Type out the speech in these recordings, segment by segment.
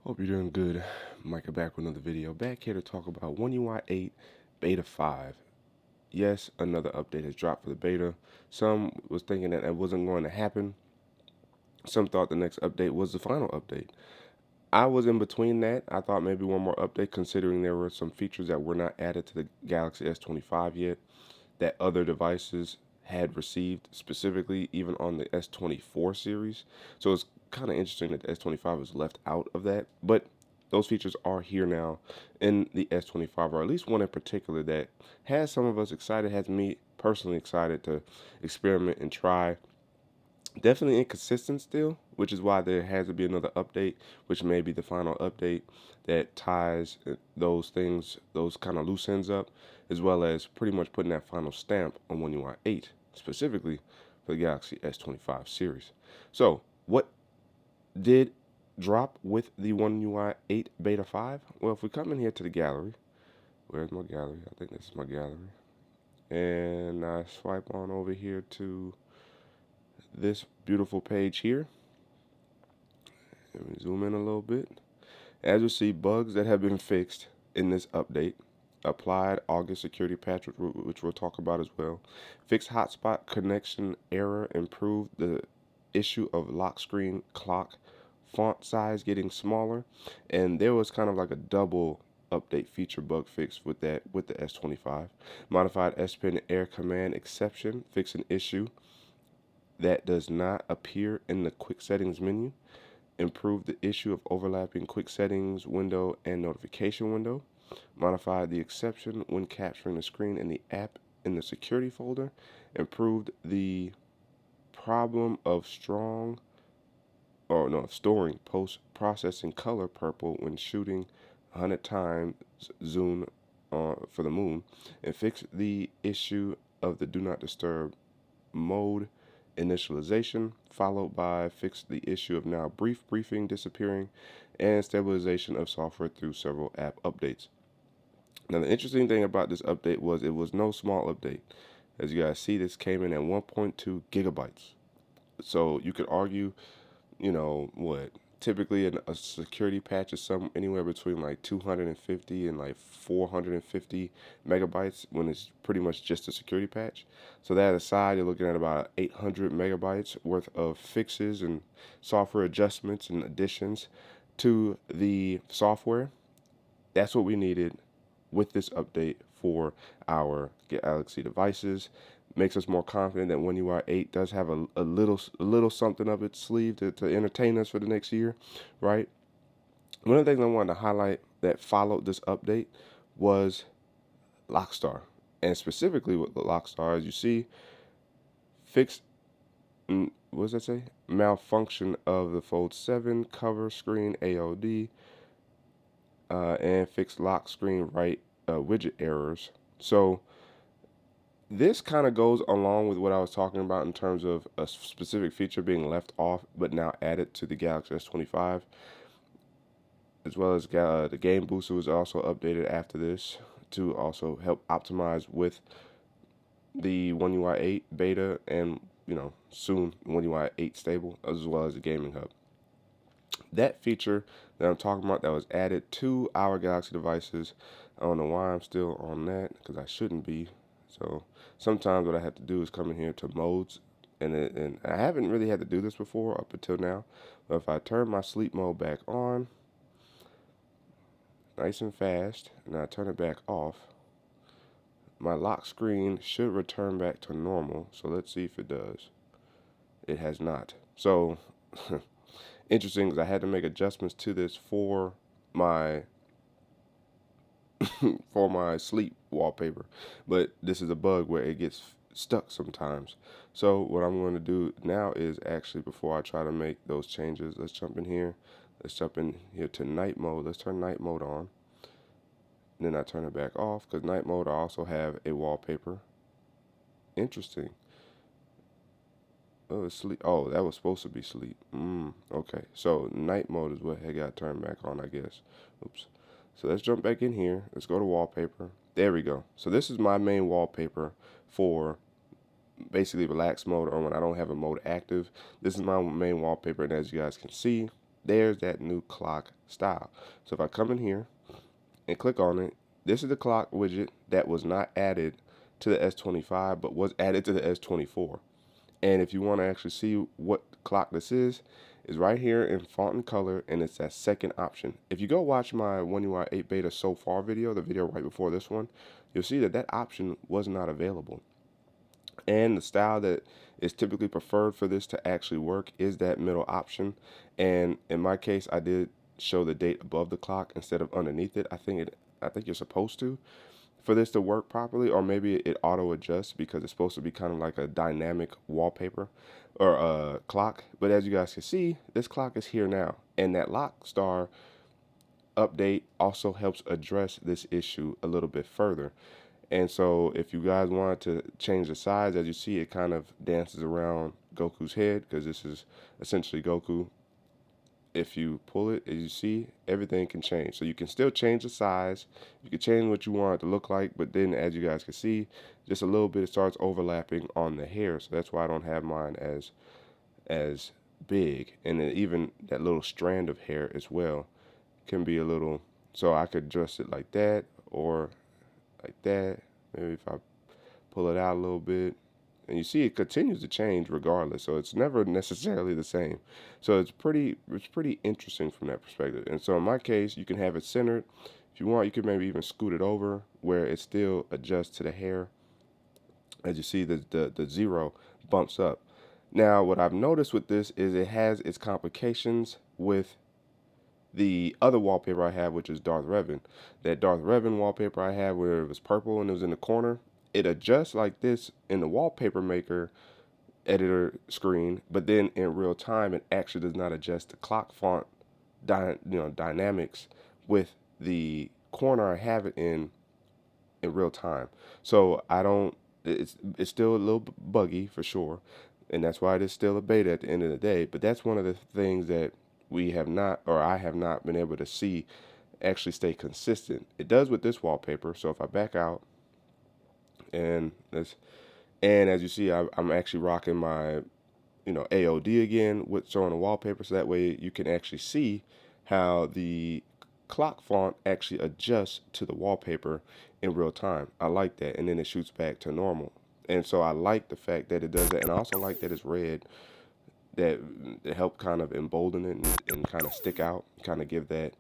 Hope you're doing good. Micah back with another video. Back here to talk about One UI 8 Beta 5. Yes, another update has dropped for the beta. Some was thinking that wasn't going to happen. Some thought the next update was the final update. I was in between that. I thought maybe one more update, considering there were some features that were not added to the Galaxy S25 yet that other devices had received, specifically even on the S24 series. So it's kind of interesting that the S25 was left out of that, but those features are here now in the S25, or at least one in particular that has some of us excited, has me personally excited to experiment and try. Definitely inconsistent still, which is why there has to be another update, which may be the final update that ties those things, those kind of loose ends up, as well as pretty much putting that final stamp on One UI 8, specifically for the Galaxy S25 series. So, what did drop with the One UI 8 Beta 5? Well, if we come in here to the gallery, where's my gallery? I think this is my gallery. And I swipe on over here to this beautiful page here. Let me zoom in a little bit. As you see, bugs that have been fixed in this update. Applied August security patch, which we'll talk about as well. Fixed hotspot connection error. Improved the issue of lock screen clock font size getting smaller. And there was kind of like a double update feature bug fix with that with the S25. Modified S Pen Air command exception. Fix an issue that does not appear in the quick settings menu. Improve the issue of overlapping quick settings window and notification window. Modified the exception when capturing the screen in the app in the security folder. Improved the problem of storing post-processing color purple when shooting 100 times zoom for the moon. And fixed the issue of the do not disturb mode initialization, followed by fix the issue of now briefing disappearing, and stabilization of software through several app updates. Now, the interesting thing about this update was it was no small update. As you guys see, this came in at 1.2 gigabytes. So you could argue, what typically a security patch is anywhere between like 250 and like 450 megabytes when it's pretty much just a security patch. So that aside, you're looking at about 800 megabytes worth of fixes and software adjustments and additions to the software. That's what we needed with this update for our Galaxy devices. Makes us more confident that One UI 8 does have a little something up its sleeve to entertain us for the next year, right? One of the things I wanted to highlight that followed this update was Lockstar, and specifically with Lockstar, as you see, fixed. What does that say? Malfunction of the Fold 7 cover screen AOD, and fixed lock screen right widget errors. So this kind of goes along with what I was talking about in terms of a specific feature being left off but now added to the Galaxy S25, as well as the game booster was also updated after this to also help optimize with the One UI 8 beta and soon One UI 8 stable, as well as the gaming hub. That feature that I'm talking about that was added to our Galaxy devices, I don't know why I'm still on that because I shouldn't be. So sometimes what I have to do is come in here to modes, and I haven't really had to do this before up until now. But if I turn my sleep mode back on, nice and fast, and I turn it back off, my lock screen should return back to normal. So let's see if it does. It has not. So interesting, because I had to make adjustments to this for my for my sleep wallpaper, but this is a bug where it gets stuck sometimes. So what I'm going to do now is actually, before I try to make those changes, let's jump in here to night mode. Let's turn night mode on, and then I turn it back off, because night mode I also have a wallpaper. Interesting. Oh, it's sleep. Oh, that was supposed to be sleep. Okay, so night mode is what I got turned back on, I guess. Oops. So let's jump back in here. Let's go to wallpaper. There we go. So this is my main wallpaper for basically relax mode, or when I don't have a mode active. This is my main wallpaper, and as you guys can see, there's that new clock style. So if I come in here and click on it, this is the clock widget that was not added to the S25 but was added to the S24. And if you want to actually see what clock this is right here in font and color, and it's that second option. If you go watch my One UI 8 beta so far video, the video right before this one, you'll see that that option was not available. And the style that is typically preferred for this to actually work is that middle option. And in my case, I did show the date above the clock instead of underneath it. I think you're supposed to for this to work properly, or maybe it auto adjusts because it's supposed to be kind of like a dynamic wallpaper or a clock. But as you guys can see, this clock is here now, and that lock star update also helps address this issue a little bit further. And so if you guys wanted to change the size, as you see, it kind of dances around Goku's head because this is essentially Goku. If you pull it, as you see, everything can change. So you can still change the size. You can change what you want it to look like, but then as you guys can see, just a little bit, it starts overlapping on the hair. So that's why I don't have mine as big. And then even that little strand of hair as well can be a little, so I could adjust it like that or like that. Maybe if I pull it out a little bit, and you see it continues to change regardless, so it's never necessarily the same. So it's pretty interesting from that perspective. And so in my case, you can have it centered. If you want, you could maybe even scoot it over where it still adjusts to the hair. As you see, the zero bumps up. Now what I've noticed with this is it has its complications with the other wallpaper I have, which is Darth Revan. That Darth Revan wallpaper I had where it was purple and it was in the corner, it adjusts like this in the wallpaper maker editor screen, but then in real time it actually does not adjust the clock font dynamics with the corner I have it in real time. So I don't, it's still a little buggy for sure, and that's why it is still a beta at the end of the day. But that's one of the things that we have not, or I have not been able to see actually stay consistent. It does with this wallpaper. So if I back out and as you see, I'm actually rocking my AOD again with showing a wallpaper, so that way you can actually see how the clock font actually adjusts to the wallpaper in real time. I like that, and then it shoots back to normal. And so I like the fact that it does that, and I also like that it's red. That help kind of embolden it and kind of stick out, kind of give that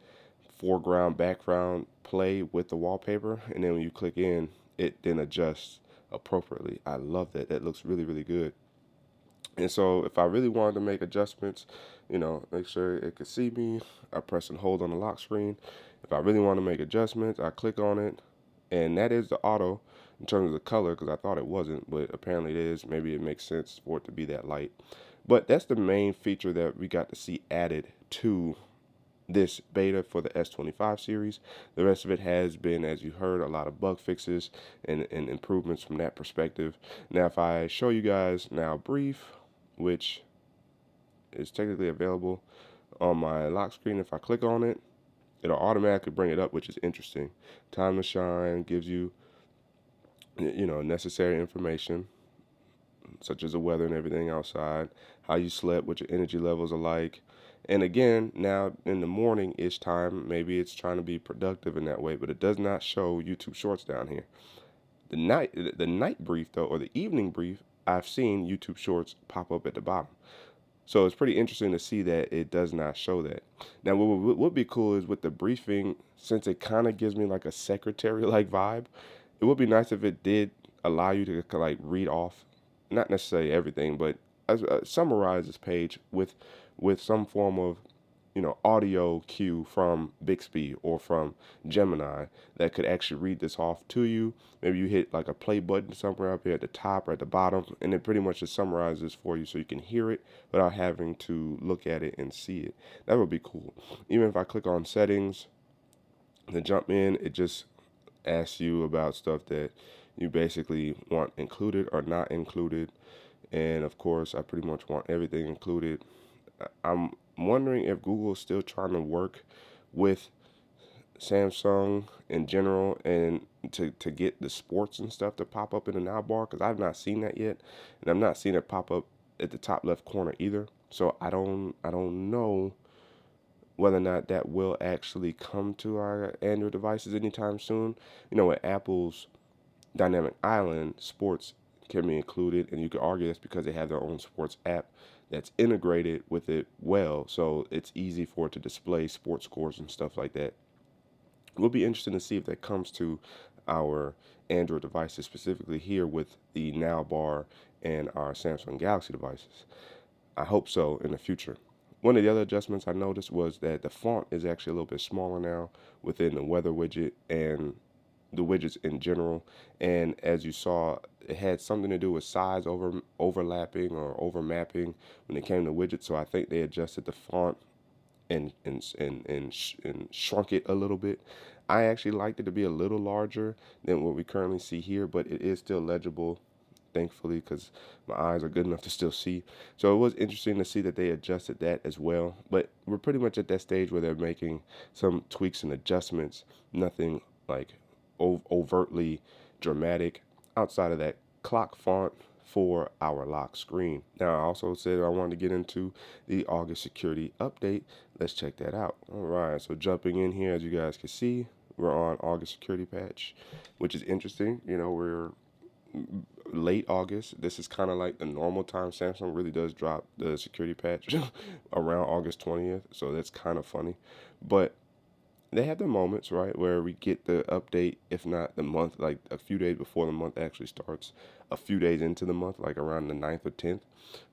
foreground background play with the wallpaper. And then when you click in, it then adjusts appropriately. I love that. That looks really good. And so if I really wanted to make adjustments, make sure it could see me, I press and hold on the lock screen. If I really want to make adjustments, I click on it, and that is the auto in terms of the color, because I thought it wasn't, but apparently it is. Maybe it makes sense for it to be that light. But that's the main feature that we got to see added to this beta for the S25 series. The rest of it has been, as you heard, a lot of bug fixes and improvements from that perspective. Now, if I show you guys now brief, which is technically available on my lock screen, if I click on it, it'll automatically bring it up, which is interesting. Time to shine gives you, necessary information, such as the weather and everything outside, how you slept, what your energy levels are like. And again, now in the morning-ish time, maybe it's trying to be productive in that way, but it does not show YouTube Shorts down here. The night brief, though, or the evening brief, I've seen YouTube Shorts pop up at the bottom. So it's pretty interesting to see that it does not show that. Now, what would be cool is with the briefing, since it kind of gives me like a secretary-like vibe, it would be nice if it did allow you to like read off, not necessarily everything, but summarize this page with some form of audio cue from Bixby or from Gemini that could actually read this off to you. Maybe you hit like a play button somewhere up here at the top or at the bottom, and it pretty much just summarizes for you so you can hear it without having to look at it and see it. That would be cool. Even if I click on settings to jump in, it just asks you about stuff that you basically want included or not included. And of course, I pretty much want everything included. I'm wondering if Google is still trying to work with Samsung in general and to get the sports and stuff to pop up in the now bar, because I've not seen that yet, and I'm not seeing it pop up at the top left corner either. So I don't know whether or not that will actually come to our Android devices anytime soon. You know, with Apple's Dynamic Island, sports can be included, and you could argue that's because they have their own sports app that's integrated with it well, so it's easy for it to display sports scores and stuff like that. It will be interesting to see if that comes to our Android devices, specifically here with the Now bar and our Samsung Galaxy devices. I hope so in the future. One of the other adjustments I noticed was that the font is actually a little bit smaller now within the weather widget and the widgets in general. And as you saw, it had something to do with size overlapping or overmapping when it came to widgets. So I think they adjusted the font and shrunk it a little bit. I actually liked it to be a little larger than what we currently see here, but it is still legible, thankfully, because my eyes are good enough to still see. So it was interesting to see that they adjusted that as well. But we're pretty much at that stage where they're making some tweaks and adjustments. Nothing like overtly dramatic outside of that clock font for our lock screen. Now, I also said I wanted to get into the August security update. Let's check that out. All right, so jumping in here, as you guys can see, we're on August security patch, which is interesting. You know, we're late August. This is kind of like the normal time Samsung really does drop the security patch around August 20th, so that's kind of funny. But they have their moments, right, where we get the update, if not the month, like a few days before the month actually starts, a few days into the month, like around the 9th or 10th.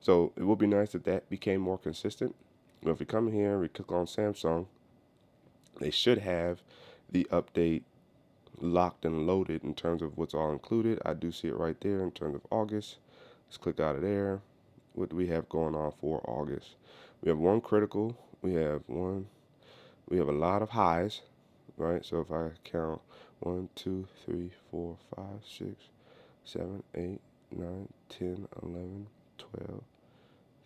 So it would be nice if that became more consistent. But if we come here, we click on Samsung, they should have the update locked and loaded in terms of what's all included. I do see it right there in terms of August. Let's click out of there. What do we have going on for August? We have one critical. We have a lot of highs, right? So if I count 1, 2, 3, 4, 5, 6, 7, 8, 9, 10, 11, 12,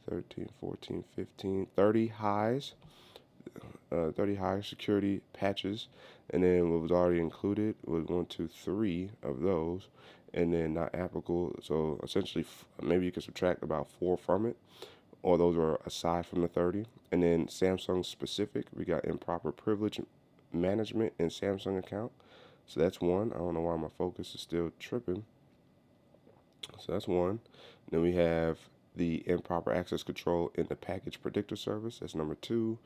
13, 14, 15, 30 highs. 30 high security patches, and then what was already included was 1, 2, 3 of those, and then not applicable. So essentially, maybe you could subtract about 4 from it, or those are aside from the 30. And then Samsung specific, we got improper privilege management in Samsung account. So that's one. I don't know why my focus is still tripping. So that's one. Then we have the improper access control in the package predictor service. That's number 2.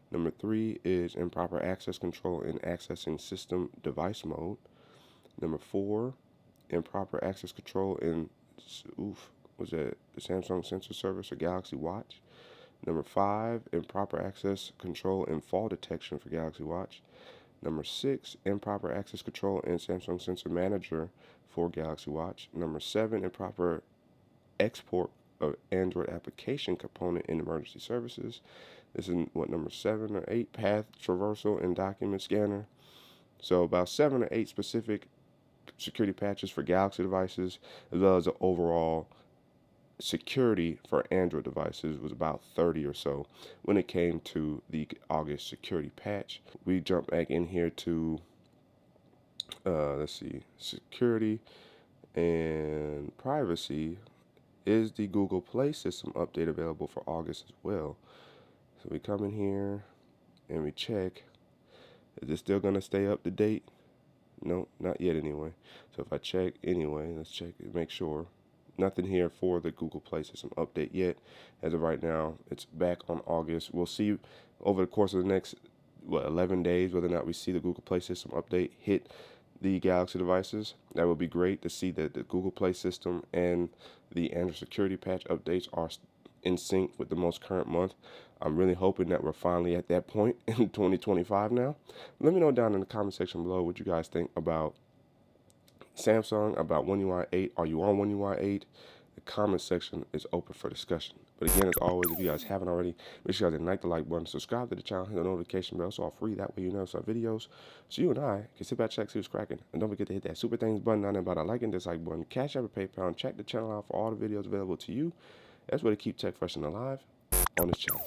Number 3 is improper access control in accessing system device mode. Number 4, improper access control in, was that the Samsung sensor service or Galaxy Watch? Number 5, improper access control in fall detection for Galaxy Watch. Number 6, improper access control in Samsung Sensor Manager for Galaxy Watch. Number 7, improper export of Android application component in emergency services. This is what, number 7 or 8, path traversal and document scanner. So about 7 or 8 specific security patches for Galaxy devices, as well as the overall security for Android devices was about 30 or so when it came to the August security patch. We jump back in here to let's see, security and privacy. Is the Google Play system update available for August as well? So we come in here and we check. Is it still gonna stay up to date? No, not yet anyway. So if I check anyway, let's check it, make sure. Nothing here for the Google Play system update yet. As of right now, it's back on August. We'll see over the course of the next 11 days whether or not we see the Google Play system update hit the Galaxy devices. That would be great to see that the Google Play system and the Android security patch updates are in sync with the most current month. I'm really hoping that we're finally at that point in 2025 now. Let me know down in the comment section below what you guys think about Samsung, about One UI 8. Are you on One UI 8? The comment section is open for discussion. But again, as always, if you guys haven't already, make sure you guys hit the like button, subscribe to the channel, hit the notification bell, so all free. That way you never saw videos. So you and I can sit back, check, see what's cracking. And don't forget to hit that super things button down there by the like and dislike button. Cash App or PayPal, and check the channel out for all the videos available to you. That's where to keep tech fresh and alive on this channel.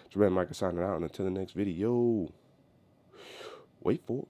It's Micah signing out, and until the next video, wait for it.